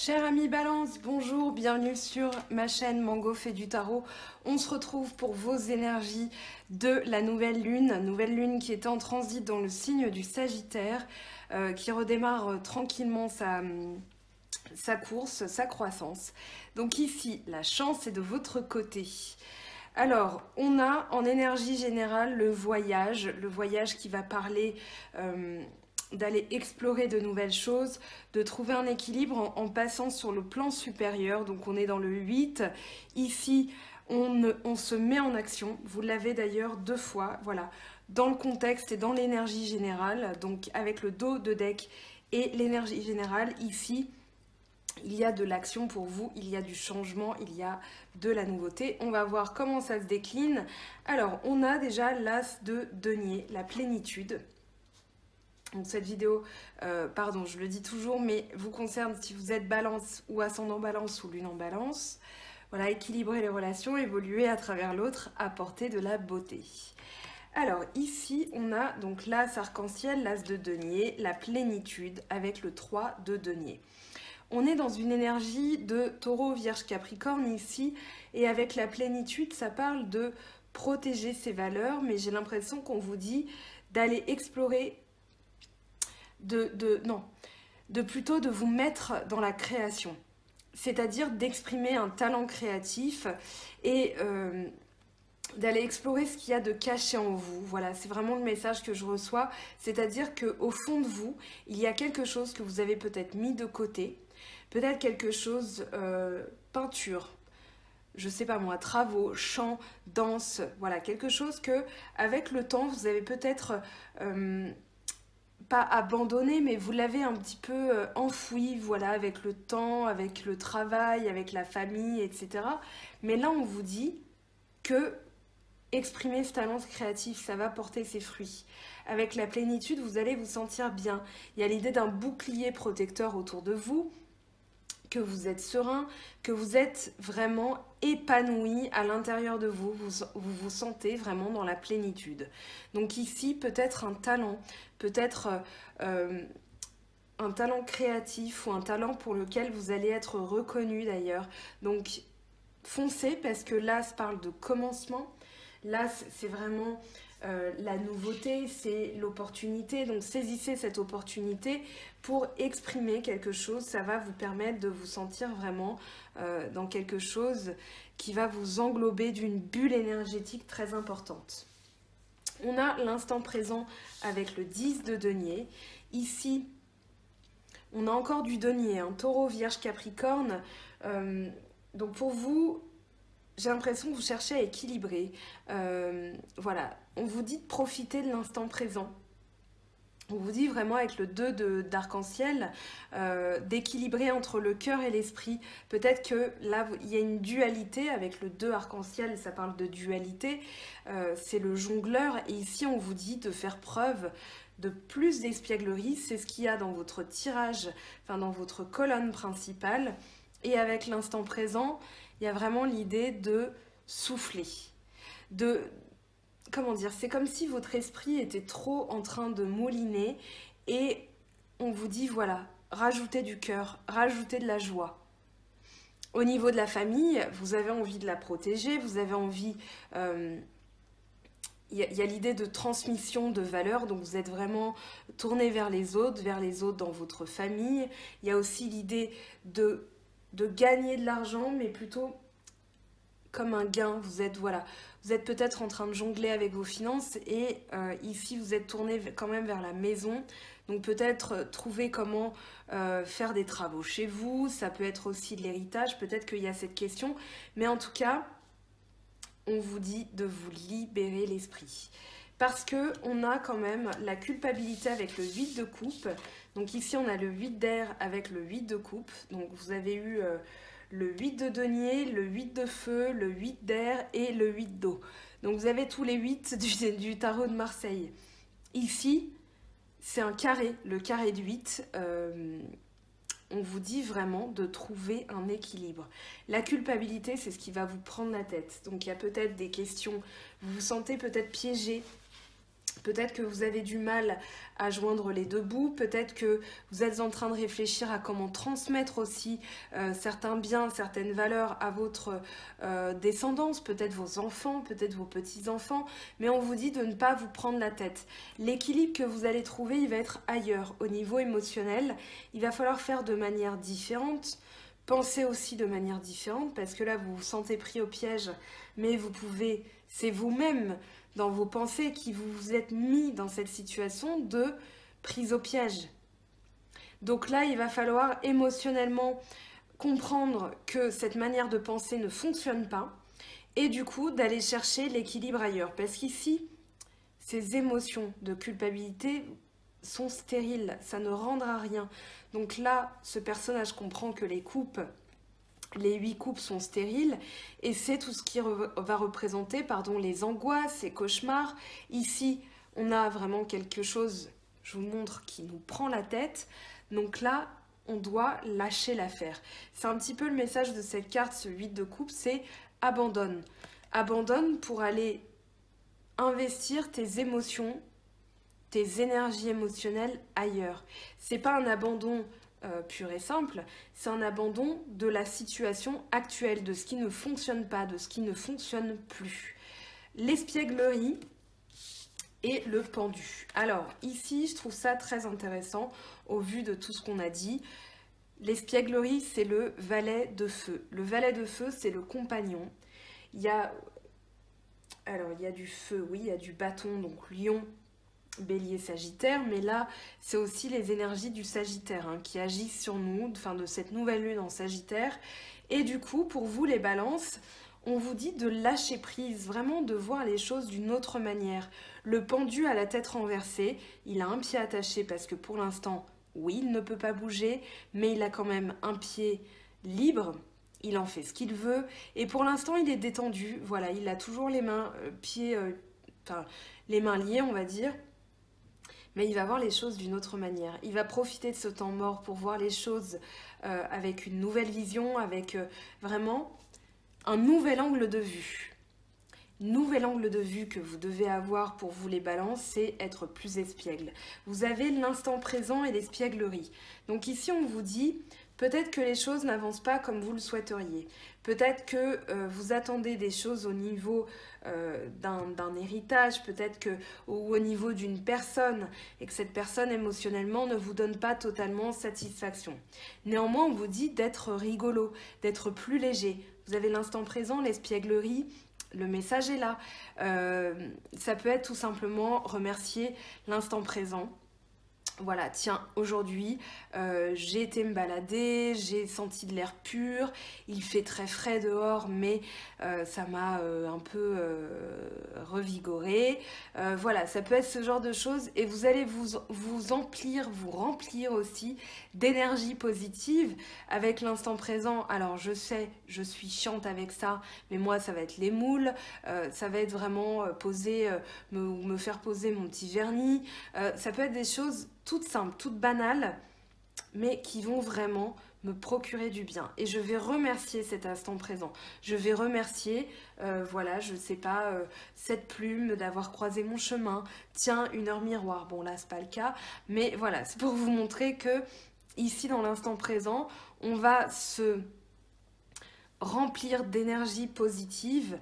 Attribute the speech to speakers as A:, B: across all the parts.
A: Chers amis Balance, bonjour, bienvenue sur ma chaîne Mango fait du tarot. On se retrouve pour vos énergies de la nouvelle lune qui était en transit dans le signe du Sagittaire, qui redémarre tranquillement sa course, sa croissance. Donc ici, la chance est de votre côté. Alors, on a en énergie générale le voyage qui va parler d'aller explorer de nouvelles choses, de trouver un équilibre en passant sur le plan supérieur. Donc on est dans le 8. Ici, on se met en action. Vous l'avez d'ailleurs 2 fois, voilà, dans le contexte et dans l'énergie générale. Donc avec le dos de deck et l'énergie générale, ici, il y a de l'action pour vous, il y a du changement, il y a de la nouveauté. On va voir comment ça se décline. Alors, on a déjà l'as de denier, la plénitude. Donc cette vidéo, pardon, je le dis toujours, mais vous concerne si vous êtes balance ou ascendant balance ou lune en balance. Voilà, équilibrer les relations, évoluer à travers l'autre, apporter de la beauté. Alors ici, on a donc l'as arc-en-ciel, l'as de denier, la plénitude avec le 3 de denier. On est dans une énergie de taureau, vierge, capricorne ici, et avec la plénitude, ça parle de protéger ses valeurs, mais j'ai l'impression qu'on vous dit d'aller explorer, plutôt de vous mettre dans la création, c'est-à-dire d'exprimer un talent créatif et d'aller explorer ce qu'il y a de caché en vous. Voilà, c'est vraiment le message que je reçois, c'est-à-dire qu'au fond de vous, il y a quelque chose que vous avez peut-être mis de côté, peut-être quelque chose, peinture, je sais pas moi, travaux, chant, danse, voilà, quelque chose que, avec le temps, vous avez peut-être pas abandonné, mais vous l'avez un petit peu enfoui, voilà, avec le temps, avec le travail, avec la famille, etc. Mais là, on vous dit que exprimer ce talent créatif, ça va porter ses fruits. Avec la plénitude, vous allez vous sentir bien. Il y a l'idée d'un bouclier protecteur autour de vous, que vous êtes serein, que vous êtes vraiment épanoui à l'intérieur de vous, vous vous sentez vraiment dans la plénitude. Donc ici, peut-être un talent, peut-être un talent créatif ou un talent pour lequel vous allez être reconnu d'ailleurs. Donc foncez parce que l'as parle de commencement, l'as c'est vraiment la nouveauté, c'est l'opportunité, donc saisissez cette opportunité pour exprimer quelque chose, ça va vous permettre de vous sentir vraiment dans quelque chose qui va vous englober d'une bulle énergétique très importante. On a l'instant présent avec le 10 de denier. Ici, on a encore du denier, un taureau, vierge, capricorne. Donc pour vous, j'ai l'impression que vous cherchez à équilibrer. Voilà, on vous dit de profiter de l'instant présent. On vous dit vraiment avec le 2 d'arc-en-ciel d'équilibrer entre le cœur et l'esprit. Peut-être que là, il y a une dualité avec le 2 arc-en-ciel, ça parle de dualité. C'est le jongleur et ici, on vous dit de faire preuve de plus d'espièglerie. C'est ce qu'il y a dans votre tirage, enfin dans votre colonne principale. Et avec l'instant présent, il y a vraiment l'idée de souffler, comment dire, c'est comme si votre esprit était trop en train de mouliner et on vous dit voilà, rajoutez du cœur, rajoutez de la joie. Au niveau de la famille, vous avez envie de la protéger, vous avez envie... il y a l'idée de transmission de valeurs, donc vous êtes vraiment tourné vers les autres dans votre famille. Il y a aussi l'idée de gagner de l'argent, mais plutôt comme un gain. Vous êtes peut-être en train de jongler avec vos finances et ici vous êtes tourné quand même vers la maison. Donc peut-être trouver comment faire des travaux chez vous. Ça peut être aussi de l'héritage, peut-être qu'il y a cette question. Mais en tout cas, on vous dit de vous libérer l'esprit. Parce qu'on a quand même la culpabilité avec le 8 de coupe. Donc ici, on a le 8 d'air avec le 8 de coupe. Donc vous avez eu le 8 de denier, le 8 de feu, le 8 d'air et le 8 d'eau. Donc vous avez tous les 8 du tarot de Marseille. Ici, c'est un carré, le carré de 8. On vous dit vraiment de trouver un équilibre. La culpabilité, c'est ce qui va vous prendre la tête. Donc il y a peut-être des questions, vous vous sentez peut-être piégé Peut-être que vous avez du mal à joindre les deux bouts, peut-être que vous êtes en train de réfléchir à comment transmettre aussi certains biens, certaines valeurs à votre descendance, peut-être vos enfants, peut-être vos petits-enfants, mais on vous dit de ne pas vous prendre la tête. L'équilibre que vous allez trouver, il va être ailleurs, au niveau émotionnel. Il va falloir faire de manière différente, penser aussi de manière différente, parce que là, vous vous sentez pris au piège, mais vous pouvez, c'est vous-même, dans vos pensées qui vous êtes mis dans cette situation de prise au piège. Donc là, il va falloir émotionnellement comprendre que cette manière de penser ne fonctionne pas et du coup d'aller chercher l'équilibre ailleurs. Parce qu'ici, ces émotions de culpabilité sont stériles, ça ne rendra rien. Donc là, ce personnage comprend que les 8 coupes sont stériles et c'est tout ce qui va représenter les angoisses, les cauchemars. Ici, on a vraiment quelque chose, je vous montre, qui nous prend la tête. Donc là, on doit lâcher l'affaire. C'est un petit peu le message de cette carte, ce 8 de coupe, c'est abandonne. Abandonne pour aller investir tes émotions, tes énergies émotionnelles ailleurs. C'est pas un abandon pur et simple, c'est un abandon de la situation actuelle, de ce qui ne fonctionne pas, de ce qui ne fonctionne plus. L'espièglerie et le pendu. Alors ici, je trouve ça très intéressant au vu de tout ce qu'on a dit. L'espièglerie, c'est le valet de feu. Le valet de feu, c'est le compagnon. Il y a du feu, oui, il y a du bâton, donc lion, Bélier, Sagittaire, mais là, c'est aussi les énergies du Sagittaire qui agissent sur nous, de cette nouvelle lune en Sagittaire. Et du coup, pour vous, les balances, on vous dit de lâcher prise, vraiment de voir les choses d'une autre manière. Le pendu a la tête renversée, il a un pied attaché parce que pour l'instant, oui, il ne peut pas bouger, mais il a quand même un pied libre. Il en fait ce qu'il veut et pour l'instant, il est détendu. Voilà, il a toujours les mains, les mains liées, on va dire. Mais il va voir les choses d'une autre manière. Il va profiter de ce temps mort pour voir les choses avec une nouvelle vision, avec vraiment un nouvel angle de vue. Nouvel angle de vue que vous devez avoir pour vous les balances, c'est être plus espiègle. Vous avez l'instant présent et l'espièglerie. Donc ici, on vous dit, peut-être que les choses n'avancent pas comme vous le souhaiteriez. Peut-être que vous attendez des choses au niveau d'un héritage, peut-être que au niveau d'une personne, et que cette personne émotionnellement ne vous donne pas totalement satisfaction. Néanmoins, on vous dit d'être rigolo, d'être plus léger. Vous avez l'instant présent, l'espièglerie, le message est là. Ça peut être tout simplement remercier l'instant présent. Voilà, tiens, aujourd'hui, j'ai été me balader, j'ai senti de l'air pur, il fait très frais dehors, mais ça m'a un peu revigoré. Voilà, ça peut être ce genre de choses et vous allez vous remplir aussi d'énergie positive avec l'instant présent. Alors, je sais, je suis chiante avec ça, mais moi, ça va être les moules, ça va être vraiment me faire poser mon petit vernis. Ça peut être des choses toutes simples, toutes banales, mais qui vont vraiment me procurer du bien. Et je vais remercier cet instant présent. Je vais remercier, voilà, je sais pas, cette plume d'avoir croisé mon chemin. Tiens, une heure miroir. Bon, là, c'est pas le cas. Mais voilà, c'est pour vous montrer que ici, dans l'instant présent, on va se remplir d'énergie positive,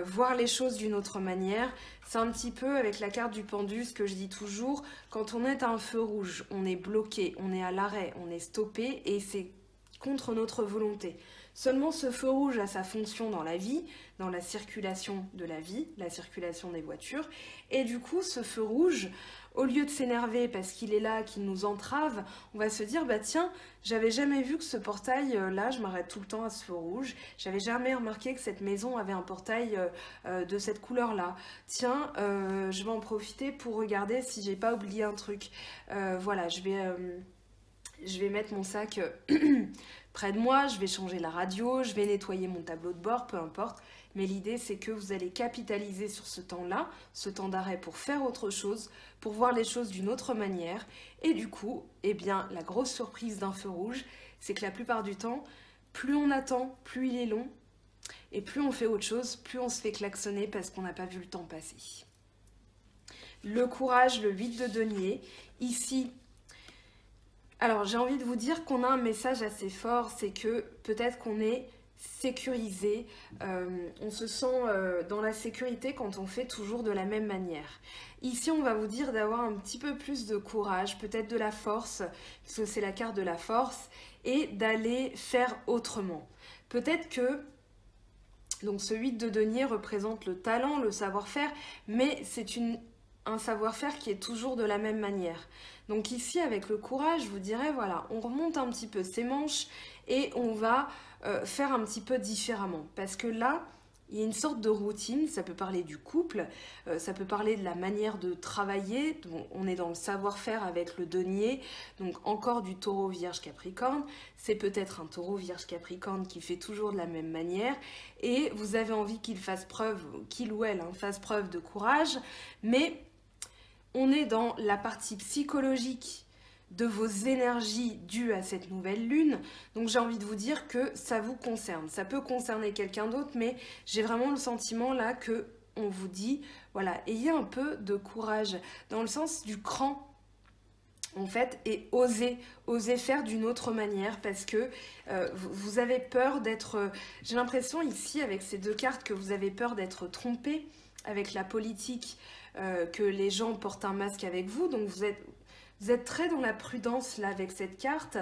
A: voir les choses d'une autre manière. C'est un petit peu avec la carte du pendu, ce que je dis toujours, quand on est à un feu rouge, on est bloqué, on est à l'arrêt, on est stoppé et c'est contre notre volonté. Seulement ce feu rouge a sa fonction dans la vie, dans la circulation de la vie, la circulation des voitures, et du coup ce feu rouge, au lieu de s'énerver parce qu'il est là, qu'il nous entrave, on va se dire, bah tiens, j'avais jamais vu que ce portail, là, je m'arrête tout le temps à ce feu rouge, j'avais jamais remarqué que cette maison avait un portail de cette couleur-là. Tiens, je vais en profiter pour regarder si j'ai pas oublié un truc. Voilà, je vais mettre mon sac près de moi, je vais changer la radio, je vais nettoyer mon tableau de bord, peu importe. Mais l'idée, c'est que vous allez capitaliser sur ce temps-là, ce temps d'arrêt pour faire autre chose, pour voir les choses d'une autre manière. Et du coup, eh bien, la grosse surprise d'un feu rouge, c'est que la plupart du temps, plus on attend, plus il est long. Et plus on fait autre chose, plus on se fait klaxonner parce qu'on n'a pas vu le temps passer. le courage, le 8 de denier. Ici, alors j'ai envie de vous dire qu'on a un message assez fort, c'est que peut-être qu'on est sécurisé, on se sent dans la sécurité quand on fait toujours de la même manière. Ici, on va vous dire d'avoir un petit peu plus de courage, peut-être de la force, parce que c'est la carte de la force, et d'aller faire autrement. Peut-être que donc ce 8 de denier représente le talent, le savoir-faire, mais c'est un savoir-faire qui est toujours de la même manière. Donc ici, avec le courage, je vous dirais, voilà, on remonte un petit peu ses manches et on va faire un petit peu différemment. Parce que là, il y a une sorte de routine, ça peut parler du couple, ça peut parler de la manière de travailler, donc on est dans le savoir-faire avec le denier, donc encore du taureau vierge capricorne, c'est peut-être un taureau vierge capricorne qui fait toujours de la même manière, et vous avez envie qu'il fasse preuve, qu'il ou elle fasse preuve de courage, mais on est dans la partie psychologique de vos énergies dues à cette nouvelle lune. Donc j'ai envie de vous dire que ça vous concerne. Ça peut concerner quelqu'un d'autre, mais j'ai vraiment le sentiment là que on vous dit, voilà, ayez un peu de courage, dans le sens du cran, en fait, et osez faire d'une autre manière, parce que vous avez peur d'être... j'ai l'impression ici, avec ces deux cartes, que vous avez peur d'être trompé avec la politique, que les gens portent un masque avec vous, donc vous êtes très dans la prudence là avec cette carte,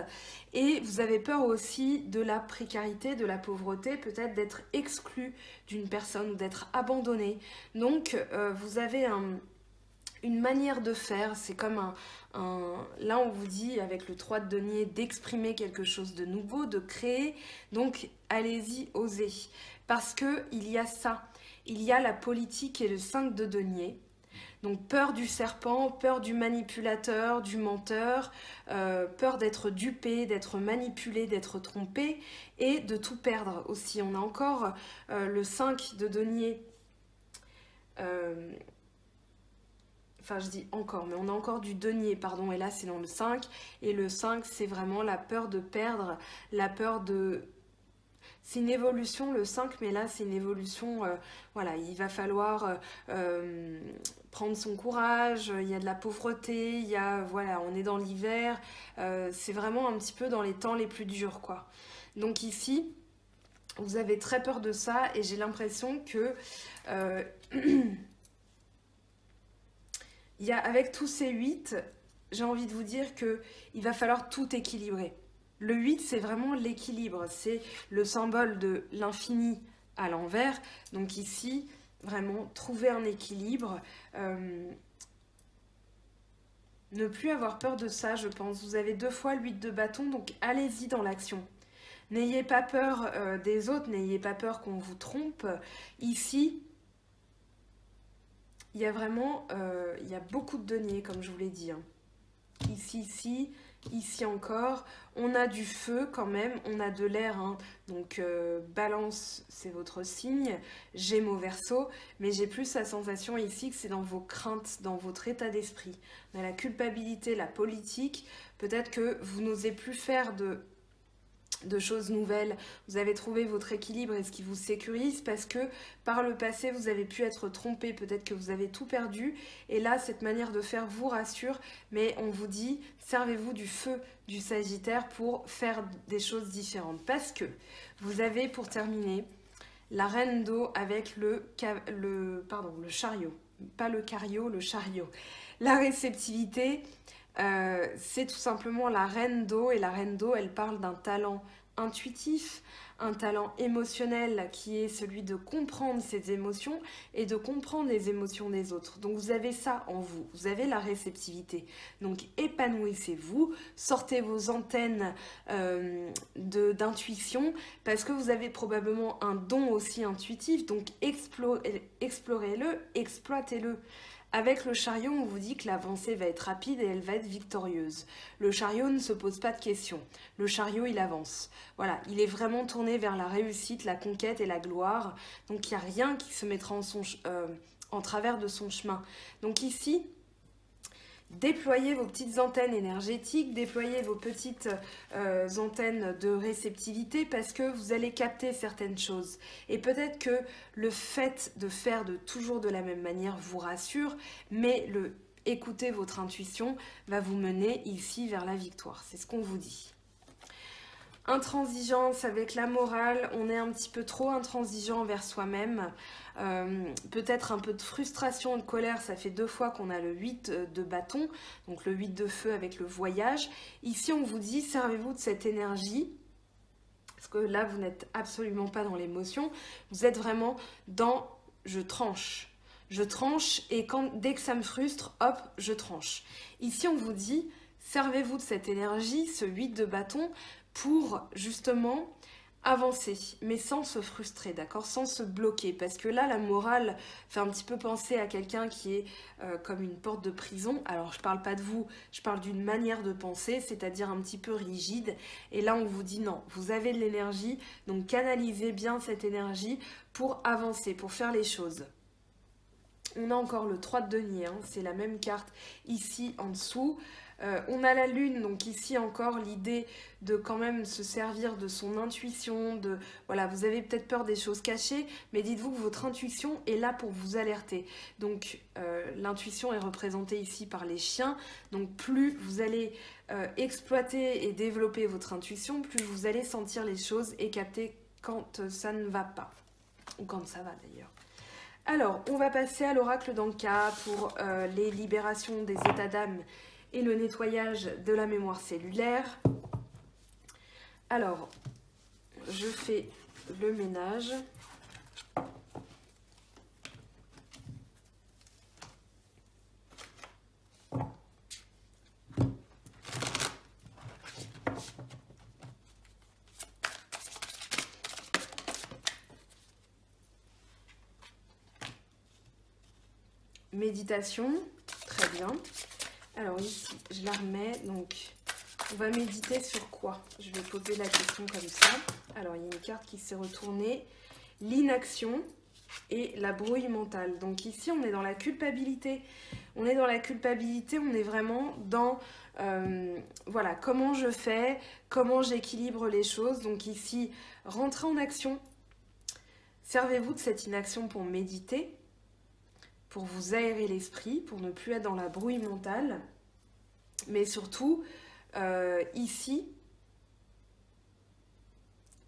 A: et vous avez peur aussi de la précarité, de la pauvreté, peut-être d'être exclu d'une personne ou d'être abandonné. Donc vous avez une manière de faire, c'est comme là on vous dit avec le 3 de denier d'exprimer quelque chose de nouveau, de créer, donc allez-y, osez, parce que il y a ça, il y a la politique et le 5 de denier. Donc peur du serpent, peur du manipulateur, du menteur, peur d'être dupé, d'être manipulé, d'être trompé et de tout perdre aussi. On a encore le 5 de denier, enfin je dis encore, mais on a encore du denier, pardon, et là c'est dans le 5. Et le 5 c'est vraiment la peur de perdre, la peur de... C'est une évolution, le 5, mais là, c'est une évolution, voilà, il va falloir prendre son courage, il y a de la pauvreté, il y a, voilà, on est dans l'hiver, c'est vraiment un petit peu dans les temps les plus durs, quoi. Donc ici, vous avez très peur de ça, et j'ai l'impression que, avec tous ces 8, j'ai envie de vous dire qu'il va falloir tout équilibrer. Le 8, c'est vraiment l'équilibre, c'est le symbole de l'infini à l'envers. Donc ici, vraiment, trouver un équilibre. Ne plus avoir peur de ça, je pense. Vous avez 2 fois le 8 de bâton, donc allez-y dans l'action. N'ayez pas peur des autres, n'ayez pas peur qu'on vous trompe. Ici, il y a vraiment, il y a beaucoup de deniers, comme je vous l'ai dit. Ici encore, on a du feu quand même, on a de l'air, donc balance c'est votre signe, Gémeaux Verseau, mais j'ai plus la sensation ici que c'est dans vos craintes, dans votre état d'esprit. On a la culpabilité, la politique, peut-être que vous n'osez plus faire de choses nouvelles, vous avez trouvé votre équilibre et ce qui vous sécurise parce que par le passé vous avez pu être trompé, peut-être que vous avez tout perdu et là cette manière de faire vous rassure, mais on vous dit servez-vous du feu du Sagittaire pour faire des choses différentes parce que vous avez pour terminer la reine d'eau avec le chariot, pas le cario, le chariot. La réceptivité, c'est tout simplement la reine d'eau et la reine d'eau elle parle d'un talent intuitif, un talent émotionnel qui est celui de comprendre ses émotions et de comprendre les émotions des autres. Donc vous avez ça en vous, vous avez la réceptivité. Donc épanouissez-vous, sortez vos antennes d'intuition parce que vous avez probablement un don aussi intuitif, donc explorez-le, exploitez-le. Avec le chariot, on vous dit que l'avancée va être rapide et elle va être victorieuse. Le chariot ne se pose pas de questions. Le chariot, il avance. Voilà, il est vraiment tourné vers la réussite, la conquête et la gloire. Donc, il n'y a rien qui se mettra en travers de son chemin. Donc ici, Déployez vos petites antennes énergétiques, déployez vos petites antennes de réceptivité parce que vous allez capter certaines choses. Et peut-être que le fait de faire toujours de la même manière vous rassure, mais écouter votre intuition va vous mener ici vers la victoire. C'est ce qu'on vous dit. Intransigeance avec la morale, on est un petit peu trop intransigeant envers soi-même. Peut-être un peu de frustration, de colère, ça fait 2 fois qu'on a le 8 de bâton, donc le 8 de feu avec le voyage. Ici, on vous dit, servez-vous de cette énergie, parce que là, vous n'êtes absolument pas dans l'émotion, vous êtes vraiment dans « je tranche ». Je tranche et dès que ça me frustre, hop, je tranche. Ici, on vous dit, servez-vous de cette énergie, ce 8 de bâton, pour justement avancer, mais sans se frustrer, d'accord, sans se bloquer, parce que là, la morale fait un petit peu penser à quelqu'un qui est comme une porte de prison. Alors, je parle pas de vous, je parle d'une manière de penser, c'est-à-dire un petit peu rigide, et là, on vous dit non, vous avez de l'énergie, donc canalisez bien cette énergie pour avancer, pour faire les choses. On a encore le 3 de denier, hein, c'est la même carte ici en dessous. On a la lune, donc ici encore l'idée de quand même se servir de son intuition, voilà, vous avez peut-être peur des choses cachées, mais dites-vous que votre intuition est là pour vous alerter. Donc l'intuition est représentée ici par les chiens, donc plus vous allez exploiter et développer votre intuition, plus vous allez sentir les choses et capter quand ça ne va pas, ou quand ça va d'ailleurs. Alors, on va passer à l'oracle d'Anka pour les libérations des états d'âme et le nettoyage de la mémoire cellulaire. Alors, je fais le ménage. Méditation, très bien. Alors ici, je la remets, donc on va méditer sur quoi? Je vais poser la question comme ça. Alors il y a une carte qui s'est retournée, l'inaction et la brouille mentale. Donc ici, on est dans la culpabilité. On est dans la culpabilité, on est vraiment dans, voilà, comment je fais, comment j'équilibre les choses. Donc ici, rentrez en action. Servez-vous de cette inaction pour méditer, pour vous aérer l'esprit, pour ne plus être dans la brouille mentale. Mais surtout, ici,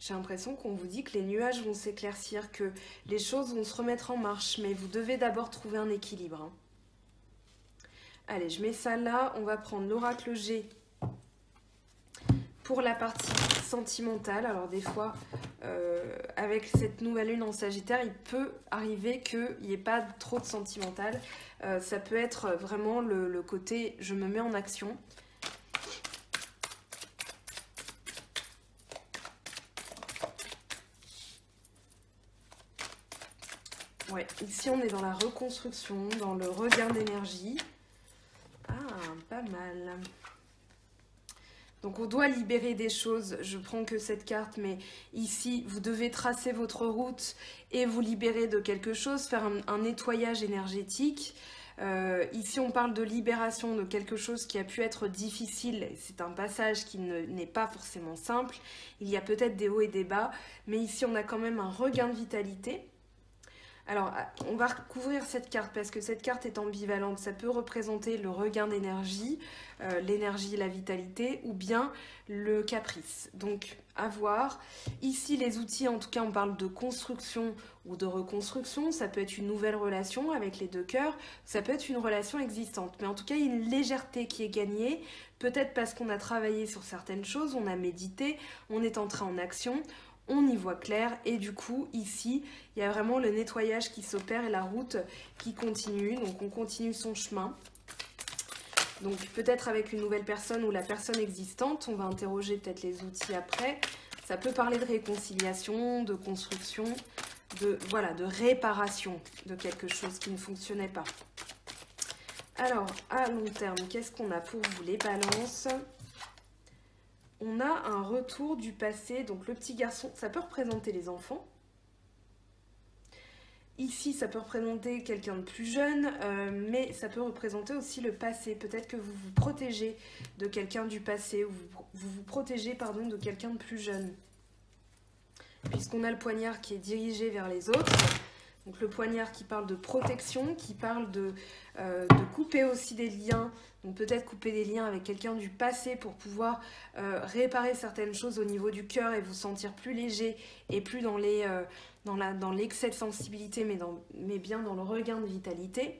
A: j'ai l'impression qu'on vous dit que les nuages vont s'éclaircir, que les choses vont se remettre en marche, mais vous devez d'abord trouver un équilibre. Hein. Allez, je mets ça là, on va prendre l'oracle G pour la partie sentimentale. Alors des fois, avec cette nouvelle lune en Sagittaire, il peut arriver qu'il n'y ait pas trop de sentimental. Ça peut être vraiment le côté « je me mets en action ». Ouais, ici on est dans la reconstruction, dans le regain d'énergie. Ah, pas mal. Donc on doit libérer des choses, je prends que cette carte, mais ici vous devez tracer votre route et vous libérer de quelque chose, faire un nettoyage énergétique. Ici on parle de libération de quelque chose qui a pu être difficile, c'est un passage qui n'est pas forcément simple, il y a peut-être des hauts et des bas, mais ici on a quand même un regain de vitalité. Alors, on va recouvrir cette carte parce que cette carte est ambivalente. Ça peut représenter le regain d'énergie, l'énergie, la vitalité, ou bien le caprice. Donc, à voir. Ici, les outils, en tout cas, on parle de construction ou de reconstruction. Ça peut être une nouvelle relation avec les deux cœurs. Ça peut être une relation existante. Mais en tout cas, il y a une légèreté qui est gagnée. Peut-être parce qu'on a travaillé sur certaines choses, on a médité, on est entré en action. On y voit clair et du coup ici il y a vraiment le nettoyage qui s'opère et la route qui continue, donc on continue son chemin. Donc peut-être avec une nouvelle personne ou la personne existante, on va interroger peut-être les outils après. Ça peut parler de réconciliation, de construction, voilà, de réparation de quelque chose qui ne fonctionnait pas. Alors à long terme, qu'est-ce qu'on a pour vous les balances ? On a un retour du passé, donc le petit garçon, ça peut représenter les enfants. Ici, ça peut représenter quelqu'un de plus jeune, mais ça peut représenter aussi le passé. Peut-être que vous vous protégez de quelqu'un du passé, ou vous vous protégez, pardon, de quelqu'un de plus jeune. Puisqu'on a le poignard qui est dirigé vers les autres. Donc le poignard qui parle de protection, qui parle de couper aussi des liens. Donc peut-être couper des liens avec quelqu'un du passé pour pouvoir réparer certaines choses au niveau du cœur et vous sentir plus léger et plus dans l'excès de sensibilité, mais bien dans le regain de vitalité.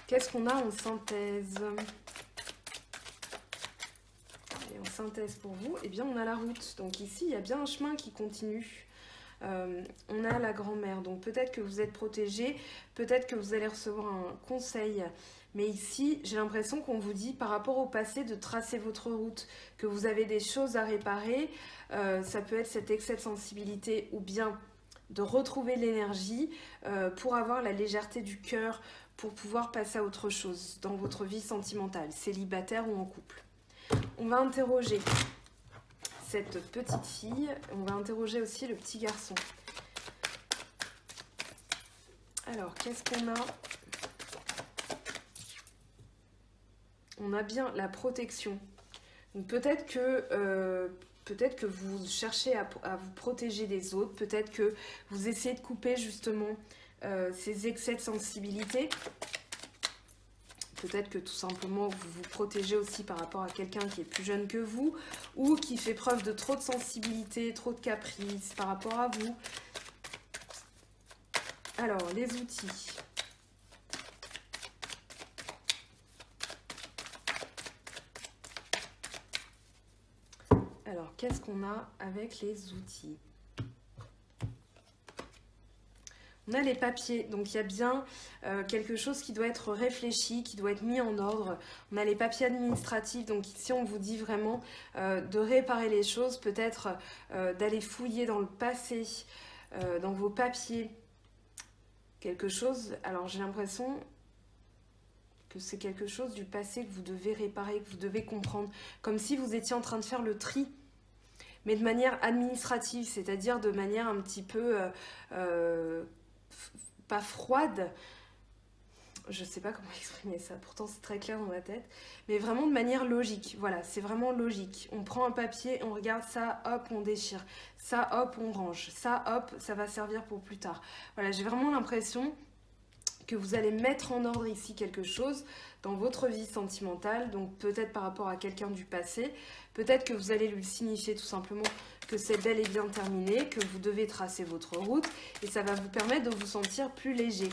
A: Qu'est-ce qu'on a en synthèse? Et en synthèse pour vous, eh bien on a la route. Donc ici, il y a bien un chemin qui continue. On a la grand-mère, donc peut-être que vous êtes protégé, peut-être que vous allez recevoir un conseil, mais ici j'ai l'impression qu'on vous dit par rapport au passé de tracer votre route, que vous avez des choses à réparer, ça peut être cet excès de sensibilité ou bien de retrouver l'énergie pour avoir la légèreté du cœur, pour pouvoir passer à autre chose dans votre vie sentimentale, célibataire ou en couple. On va interroger cette petite fille, on va interroger aussi le petit garçon. Alors, qu'est-ce qu'on a? On a bien la protection. Donc peut-être que vous cherchez à vous protéger des autres, peut-être que vous essayez de couper justement ces excès de sensibilité. Peut-être que tout simplement vous vous protégez aussi par rapport à quelqu'un qui est plus jeune que vous ou qui fait preuve de trop de sensibilité, trop de caprice par rapport à vous. Alors, les outils. Alors, qu'est-ce qu'on a avec les outils? On a les papiers, donc il y a bien quelque chose qui doit être réfléchi, qui doit être mis en ordre. On a les papiers administratifs, donc ici on vous dit vraiment de réparer les choses, peut-être d'aller fouiller dans le passé, dans vos papiers, quelque chose. Alors j'ai l'impression que c'est quelque chose du passé que vous devez réparer, que vous devez comprendre, comme si vous étiez en train de faire le tri, mais de manière administrative, c'est-à-dire de manière un petit peu... pas froide, je sais pas comment exprimer ça, pourtant c'est très clair dans ma tête, mais vraiment de manière logique. Voilà, c'est vraiment logique. On prend un papier, on regarde ça, hop, on déchire. Ça, hop, on range. Ça, hop, ça va servir pour plus tard. Voilà, j'ai vraiment l'impression que vous allez mettre en ordre ici quelque chose dans votre vie sentimentale, donc peut-être par rapport à quelqu'un du passé, peut-être que vous allez lui signifier tout simplement que c'est bel et bien terminé, que vous devez tracer votre route, et ça va vous permettre de vous sentir plus léger.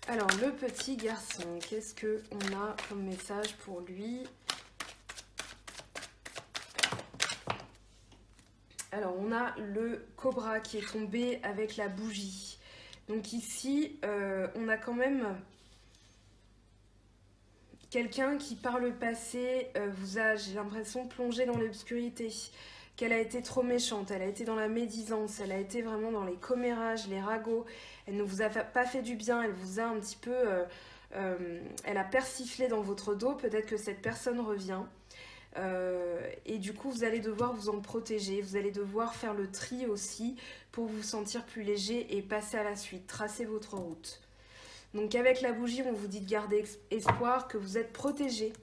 A: Alors, le petit garçon, qu'est-ce qu'on a comme message pour lui? Alors, on a le cobra qui est tombé avec la bougie. Donc ici, on a quand même quelqu'un qui, par le passé, vous a, j'ai l'impression, plongé dans l'obscurité, qu'elle a été trop méchante, elle a été dans la médisance, elle a été vraiment dans les commérages, les ragots, elle ne vous a pas fait du bien, elle vous a un petit peu... elle a persiflé dans votre dos, peut-être que cette personne revient. Et du coup vous allez devoir vous en protéger, vous allez devoir faire le tri aussi pour vous sentir plus léger et passer à la suite, tracer votre route. Donc avec la bougie on vous dit de garder espoir, que vous êtes protégé.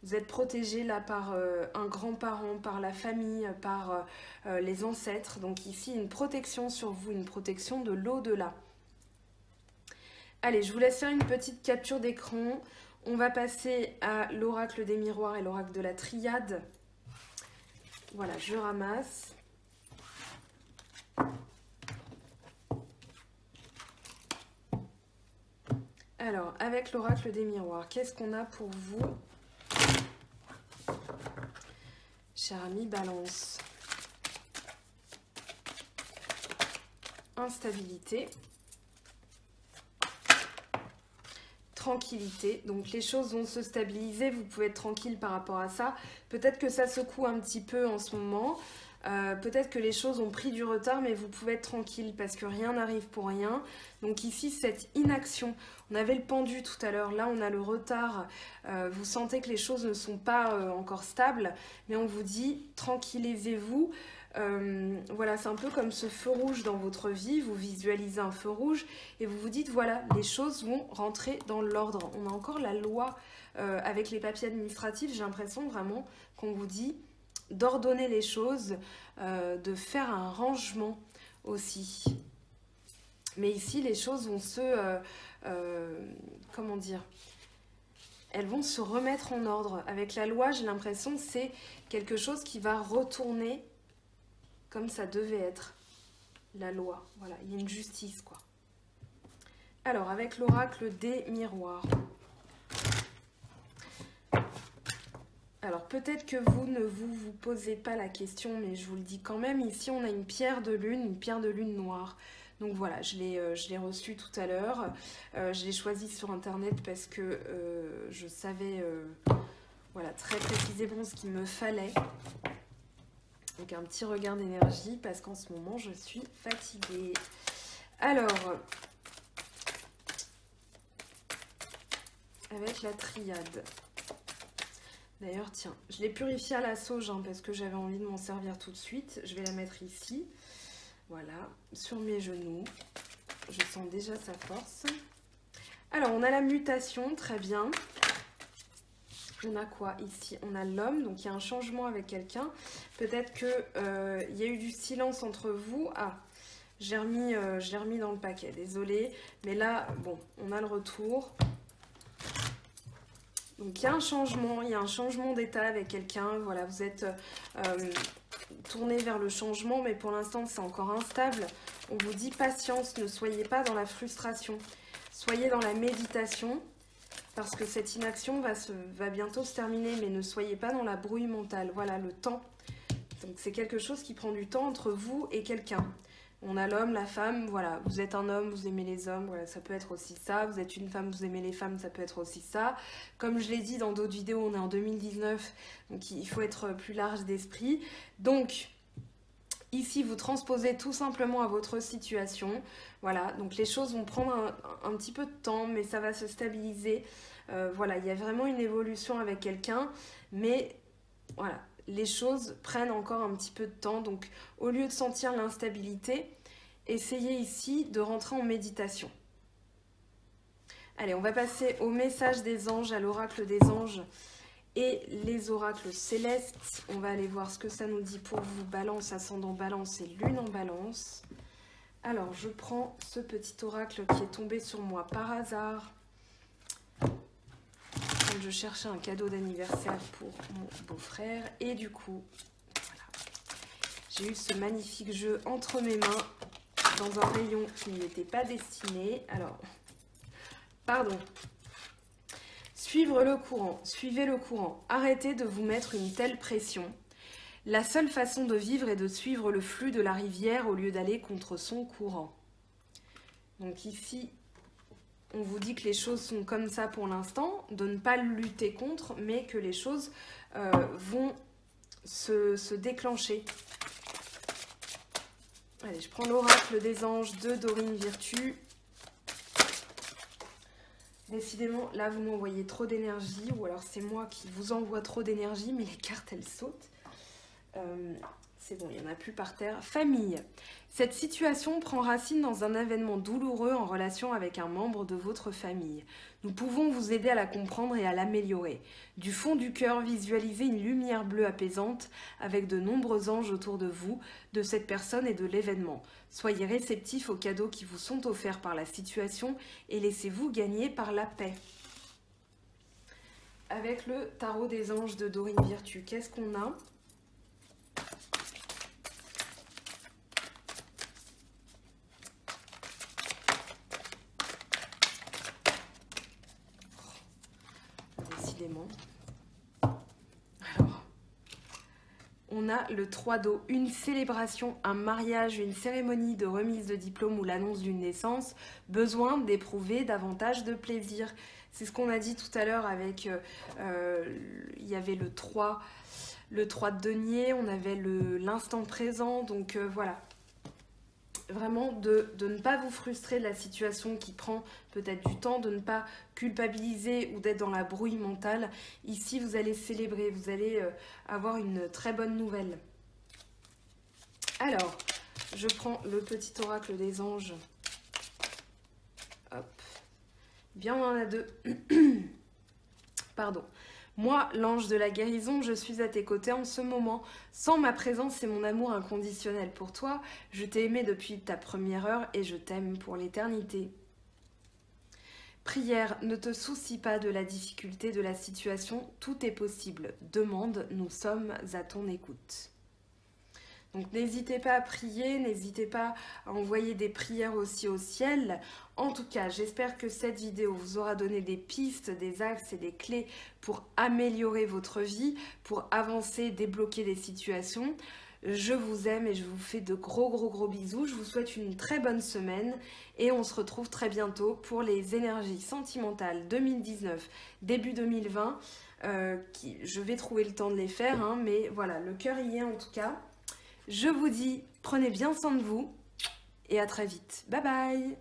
A: Vous êtes protégé là par un grand-parent, par la famille, par les ancêtres. Donc ici une protection sur vous, une protection de l'au-delà. Allez, je vous laisse faire une petite capture d'écran. On va passer à l'oracle des miroirs et l'oracle de la triade. Voilà, je ramasse. Alors, avec l'oracle des miroirs, qu'est-ce qu'on a pour vous, cher ami Balance? Instabilité. Tranquillité, donc les choses vont se stabiliser, vous pouvez être tranquille par rapport à ça. Peut-être que ça secoue un petit peu en ce moment, Peut-être que les choses ont pris du retard, mais vous pouvez être tranquille parce que rien n'arrive pour rien. Donc ici, cette inaction, on avait le pendu tout à l'heure, là on a le retard. Vous sentez que les choses ne sont pas encore stables, mais on vous dit tranquillisez-vous. Voilà, c'est un peu comme ce feu rouge dans votre vie, vous visualisez un feu rouge et vous vous dites voilà, les choses vont rentrer dans l'ordre. On a encore la loi avec les papiers administratifs, j'ai l'impression vraiment qu'on vous dit d'ordonner les choses, de faire un rangement aussi. Mais ici, les choses vont comment dire, elles vont se remettre en ordre. Avec la loi, j'ai l'impression que c'est quelque chose qui va retourner comme ça devait être. La loi, voilà, il y a une justice, quoi. Alors, avec l'oracle des miroirs. Alors, peut-être que vous ne vous posez pas la question, mais je vous le dis quand même. Ici, on a une pierre de lune noire. Donc voilà, je l'ai reçue tout à l'heure. Je l'ai choisie sur Internet parce que je savais voilà, très précisément ce qu'il me fallait. Donc un petit regain d'énergie parce qu'en ce moment, je suis fatiguée. Alors, avec la triade. D'ailleurs, tiens, je l'ai purifiée à la sauge hein, parce que j'avais envie de m'en servir tout de suite. Je vais la mettre ici. Voilà, sur mes genoux. Je sens déjà sa force. Alors, on a la mutation, très bien. On a quoi ici? On a l'homme, donc il y a un changement avec quelqu'un. Peut-être qu'il y a eu du silence entre vous. Ah, je l'ai remis dans le paquet, désolée. Mais là, bon, on a le retour. Donc il y a un changement d'état avec quelqu'un. Voilà, vous êtes tourné vers le changement, mais pour l'instant c'est encore instable. On vous dit patience, ne soyez pas dans la frustration. Soyez dans la méditation, parce que cette inaction va bientôt se terminer, mais ne soyez pas dans la brouille mentale. Voilà, le temps. Donc c'est quelque chose qui prend du temps entre vous et quelqu'un. On a l'homme, la femme, voilà, vous êtes un homme, vous aimez les hommes, voilà, ça peut être aussi ça. Vous êtes une femme, vous aimez les femmes, ça peut être aussi ça. Comme je l'ai dit dans d'autres vidéos, on est en 2019, donc il faut être plus large d'esprit. Donc, ici, vous transposez tout simplement à votre situation. Voilà, donc les choses vont prendre un petit peu de temps, mais ça va se stabiliser. Voilà, il y a vraiment une évolution avec quelqu'un, mais voilà. Les choses prennent encore un petit peu de temps, donc au lieu de sentir l'instabilité, essayez ici de rentrer en méditation. Allez, on va passer au message des anges, à l'oracle des anges et les oracles célestes. On va aller voir ce que ça nous dit pour vous, Balance, ascendant Balance et Lune en Balance. Alors, je prends ce petit oracle qui est tombé sur moi par hasard. Je cherchais un cadeau d'anniversaire pour mon beau-frère et du coup, voilà, j'ai eu ce magnifique jeu entre mes mains dans un rayon qui n'y était pas destiné. Alors, pardon. Suivre le courant, suivez le courant. Arrêtez de vous mettre une telle pression. La seule façon de vivre est de suivre le flux de la rivière au lieu d'aller contre son courant. Donc ici, on vous dit que les choses sont comme ça pour l'instant, de ne pas lutter contre, mais que les choses vont se déclencher. Allez, je prends l'oracle des anges de Dorine Virtue. Décidément, là, vous m'envoyez trop d'énergie, ou alors c'est moi qui vous envoie trop d'énergie, mais les cartes, elles sautent. C'est bon, il n'y en a plus par terre. Famille. Cette situation prend racine dans un événement douloureux en relation avec un membre de votre famille. Nous pouvons vous aider à la comprendre et à l'améliorer. Du fond du cœur, visualisez une lumière bleue apaisante avec de nombreux anges autour de vous, de cette personne et de l'événement. Soyez réceptifs aux cadeaux qui vous sont offerts par la situation et laissez-vous gagner par la paix. Avec le tarot des anges de Dorine Virtue, qu'est-ce qu'on a ? Alors, on a le 3 d'eau, une célébration, un mariage, une cérémonie de remise de diplôme ou l'annonce d'une naissance, besoin d'éprouver davantage de plaisir. C'est ce qu'on a dit tout à l'heure avec, il y avait le 3 le 3 de denier, on avait l'instant présent, donc voilà. Vraiment de ne pas vous frustrer de la situation qui prend peut-être du temps, de ne pas culpabiliser ou d'être dans la brouille mentale. Ici, vous allez célébrer, vous allez avoir une très bonne nouvelle. Alors, je prends le petit oracle des anges. Hop. Bien, on en a deux. Pardon. Moi, l'ange de la guérison, je suis à tes côtés en ce moment. Sans ma présence et mon amour inconditionnel pour toi, je t'ai aimé depuis ta première heure et je t'aime pour l'éternité. Prière, ne te soucie pas de la difficulté de la situation, tout est possible. Demande, nous sommes à ton écoute. Donc n'hésitez pas à prier, n'hésitez pas à envoyer des prières aussi au ciel. En tout cas, j'espère que cette vidéo vous aura donné des pistes, des axes et des clés pour améliorer votre vie, pour avancer, débloquer des situations. Je vous aime et je vous fais de gros bisous. Je vous souhaite une très bonne semaine et on se retrouve très bientôt pour les énergies sentimentales 2019, début 2020. Je vais trouver le temps de les faire, hein, mais voilà, le cœur y est en tout cas. Je vous dis, prenez bien soin de vous et à très vite. Bye bye!